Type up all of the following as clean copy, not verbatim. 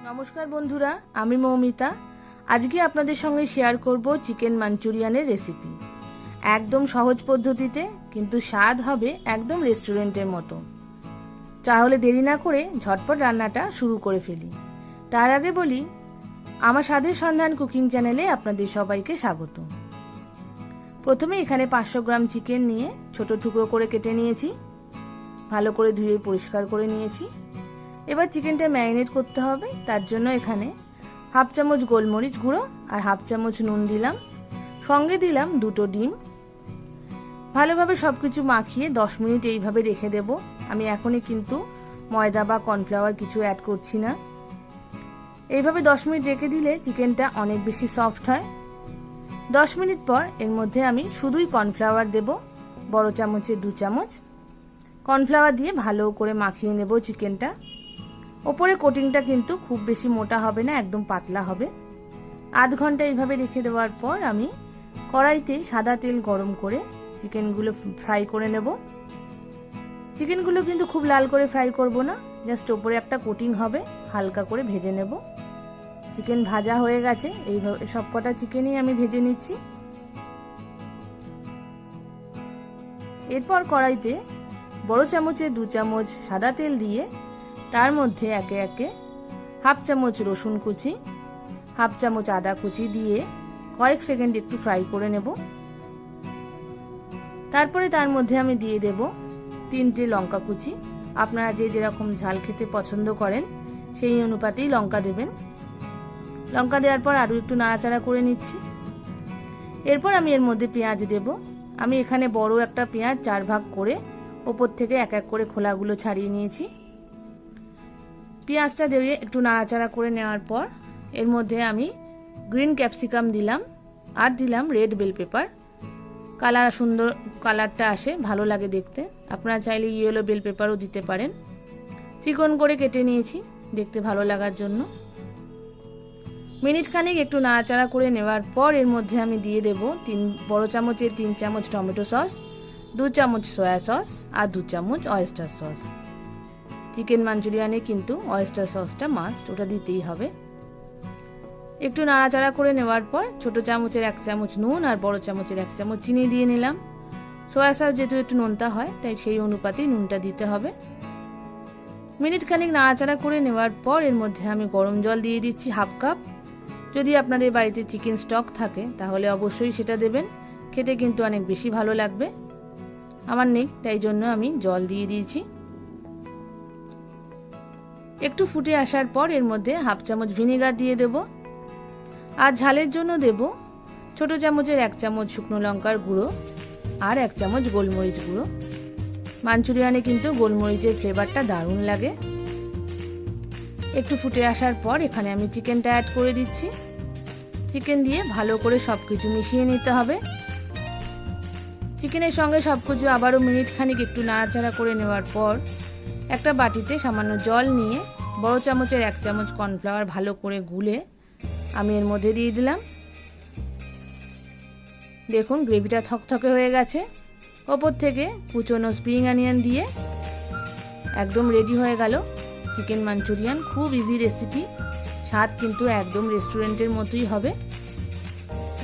নমস্কার বন্ধুরা, আমি মৌমিতা। আজকে আপনাদের সঙ্গে শেয়ার করব চিকেন মাঞ্চুরিয়ানের রেসিপি। একদম সহজ পদ্ধতিতে, কিন্তু স্বাদ হবে একদম রেস্টুরেন্টের মতো। তাহলে দেরি না করে ঝটপট রান্নাটা শুরু করে ফেলি। তার আগে বলি, আমার স্বাদের সন্ধান কুকিং চ্যানেলে আপনাদের সবাইকে স্বাগত। প্রথমে এখানে 500 গ্রাম চিকেন নিয়ে ছোট টুকরো করে কেটে নিয়েছি, ভালো করে ধুয়ে পরিষ্কার করে নিয়েছি। এবার চিকেনটা ম্যারিনেট করতে হবে। তার জন্য এখানে হাফ চামচ গোলমরিচ গুঁড়ো আর হাফ চামচ নুন দিলাম, সঙ্গে দিলাম 2টো ডিম। ভালোভাবে সবকিছু মাখিয়ে 10 মিনিট এইভাবে রেখে দেব। আমি এখনই কিন্তু ময়দা বা কর্নফ্লাওয়ার কিছু অ্যাড করছি না। এইভাবে 10 মিনিট রেখে দিলে চিকেনটা অনেক বেশি সফট হয়। 10 মিনিট পর এর মধ্যে আমি শুধুই কর্নফ্লাওয়ার দেব, বড় চামচে 2 চামচ কর্নফ্লাওয়ার দিয়ে ভালো করে মাখিয়ে নেব চিকেনটা। ওপরে কোটিংটা কিন্তু খুব বেশি মোটা হবে না, একদম পাতলা হবে। আধ ঘন্টা এইভাবে রেখে দেওয়ার পর আমি কড়াইতে সাদা তেল গরম করে চিকেনগুলো ফ্রাই করে নেব। চিকেনগুলো কিন্তু খুব লাল করে ফ্রাই করব না, জাস্ট ওপরে একটা কোটিং হবে, হালকা করে ভেজে নেব। চিকেন ভাজা হয়ে গেছে, এইভাবে সবকটা চিকেনই আমি ভেজে নিচ্ছি। এরপর কড়াইতে বড় চামচে 2 চামচ সাদা তেল দিয়ে তার মধ্যে একে একে হাফ চামচ রসুন কুচি, হাফ চামচ আদা কুচি দিয়ে কয়েক সেকেন্ড একটু ফ্রাই করে নেব। তারপরে তার মধ্যে আমি দিয়ে দেব 3টে লঙ্কা কুচি। আপনারা যে যেরকম ঝাল খেতে পছন্দ করেন সেই অনুপাতেই লঙ্কা দেবেন। লঙ্কা দেওয়ার পর আরও একটু নাড়াচাড়া করে নিচ্ছি। এরপর আমি এর মধ্যে পেঁয়াজ দেব। আমি এখানে বড় একটা পেঁয়াজ 4 ভাগ করে ওপর থেকে এক এক করে খোলাগুলো ছাড়িয়ে নিয়েছি। পেঁয়াজটা দিয়ে একটু নাড়াচাড়া করে নেওয়ার পর এর মধ্যে আমি গ্রিন ক্যাপসিকাম দিলাম আর দিলাম রেড বেল পেপার। কালার সুন্দর কালারটা আসে, ভালো লাগে দেখতে। আপনারা চাইলে ইয়েলো বেল পেপারও দিতে পারেন। চিকন করে কেটে নিয়েছি দেখতে ভালো লাগার জন্য। মিনিট খানেক একটু নাড়াচাড়া করে নেওয়ার পর এর মধ্যে আমি দিয়ে দেব বড় চামচে 3 চামচ টমেটো সস, 2 চামচ সয়া সস আর 2 চামচ অয়েস্টার সস। চিকেন মাঞ্চুরিয়ানে কিন্তু অয়েস্টার সসটা মাস্ট, ওটা দিতেই হবে। একটু নাড়াচাড়া করে নেওয়ার পর ছোট চামচের 1 চামচ নুন আর বড় চামচের 1 চামচ চিনি দিয়ে নিলাম। সয়া সস যেহেতু একটু নোনতা হয়, তাই সেই অনুপাতেই নুনটা দিতে হবে। মিনিট খানিক নাড়াচাড়া করে নেওয়ার পর এর মধ্যে আমি গরম জল দিয়ে দিচ্ছি হাফ কাপ। যদি আপনাদের বাড়িতে চিকেন স্টক থাকে তাহলে অবশ্যই সেটা দেবেন, খেতে কিন্তু অনেক বেশি ভালো লাগবে। আমার নেই, তাই জন্য আমি জল দিয়ে দিয়েছি। একটু ফুটে আসার পর এর মধ্যে হাফ চামচ ভিনেগার দিয়ে দেব। আর ঝালের জন্য দেব ছোট চামচের 1 চামচ শুকনো লঙ্কার গুঁড়ো আর 1 চামচ গোলমরিচ গুঁড়ো। মাঞ্চুরিয়ানে কিন্তু গোলমরিচের ফ্লেভারটা দারুণ লাগে। একটু ফুটে আসার পর এখানে আমি চিকেনটা অ্যাড করে দিচ্ছি। চিকেন দিয়ে ভালো করে সবকিছু মিশিয়ে নিতে হবে। চিকেনের সঙ্গে সবকিছু আবারও মিনিট খানিক একটু নাড়াচাড়া করে নেওয়ার পর একটা বাটিতে সামান্য জল নিয়ে বড় চামচের 1 চামচ কর্নফ্লাওয়ার ভালো করে গুলে আমি এর মধ্যে দিয়ে দিলাম। দেখুন গ্রেভিটা থকথকে হয়ে গেছে। ওপর থেকে কুচনো স্প্রিং অনিয়ন দিয়ে একদম রেডি হয়ে গেল চিকেন মাঞ্চুরিয়ান। খুব ইজি রেসিপি, স্বাদ কিন্তু একদম রেস্টুরেন্টের মতোই হবে।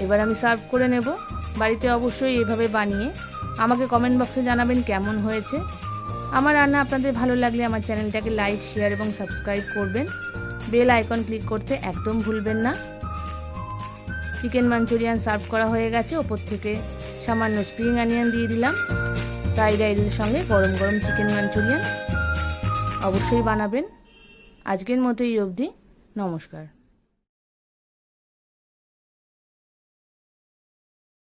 এবার আমি সার্ভ করে নেব। বাড়িতে অবশ্যই এভাবে বানিয়ে আমাকে কমেন্ট বক্সে জানাবেন কেমন হয়েছে। আমার রান্না আপনাদের ভালো লাগলে আমার চ্যানেলটাকে লাইক, শেয়ার এবং সাবস্ক্রাইব করবেন। বেল আইকন ক্লিক করতে একদম ভুলবেন না। চিকেন মাঞ্চুরিয়ান সার্ভ করা হয়ে গেছে। ওপর থেকে সামান্য স্প্রিং অনিয়ন দিয়ে দিলাম। ফ্রাইড রাইসের সঙ্গে গরম গরম চিকেন মাঞ্চুরিয়ান অবশ্যই বানাবেন। আজকের মতো এই অবধি, নমস্কার।